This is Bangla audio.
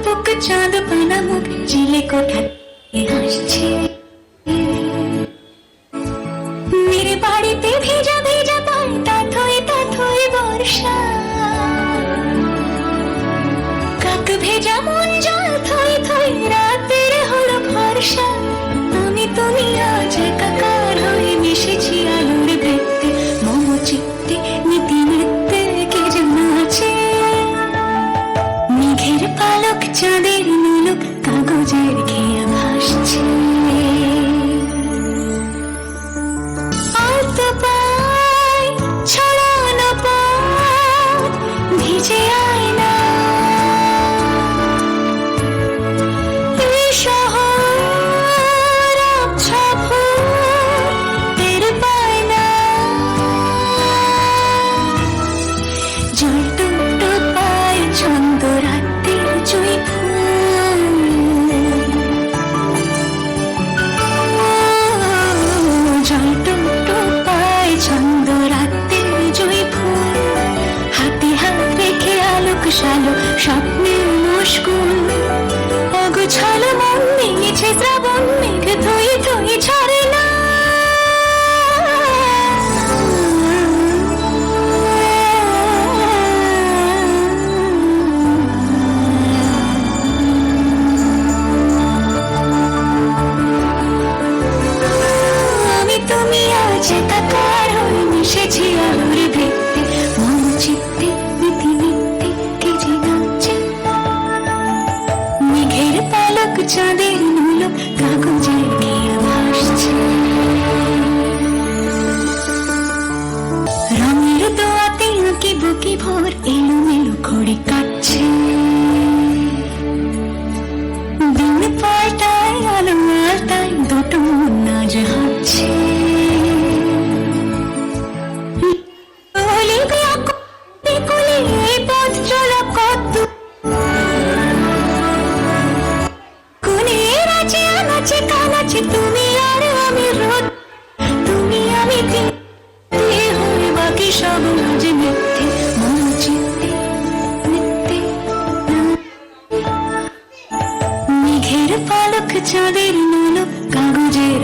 বুক চাঁদ পানা মুখ চিলে কোঠা হাসছে। মেরে বাড়িতে ভেজা ভেজা পায় তাথই বর্ষা। কাক ভেজা মন জল থই থই রাতের হলো ভরসা। আমি তুমি আজ একাকার হয়ে মিশেছি আলোর বৃত্তে। মম চিত্তে নীতি নৃত্যে কে যেন আছে। মেঘের পালক চাঁদের নুলুক কাগজের খেয়া ভাসছে। আলতো পায় ছড়ানো পথ ভিজে আয়না। এই শহর আবছা ভোর টের পায় না। জল টুকটো পায় ছন্দ রাতের জুঁই ফুল। জল টুকটো পায় ছন্দ রাতের জুঁই ফুল। হাতে হাত রেখে আলোক শালো স্বপ্নের মুশকুল। অগোছালো মন নিয়েছে শ্রাবণ মেঘ ধুই ধুই ঝরে না। আমি তুমি আজ একাকার হয়ে মিশেছি আলোর বৃত্তে। মন চিত্তে নীতি নিত্যে কে যে নাচে। মেঘের পালক চাঁদের নুলুক কাগজের খেয়া ভাসছে। রঙের দোয়াতে আঁকি বুকি ভোর এলোমেলো ঘড়ি কাটছে। দিন পাল্টায় আলো আলতায় দুটো মন আজ হাঁটছে। এই পথ চলা কত কোণের আছে আনাচে কানাচে। তুমি আর আমি রোদ তুমি আমি হয়ে বাকি সব আজ মিথ্যে। মন চিত্তে নিত্যে মেঘের পালক চাঁদের নুলুক কাগজের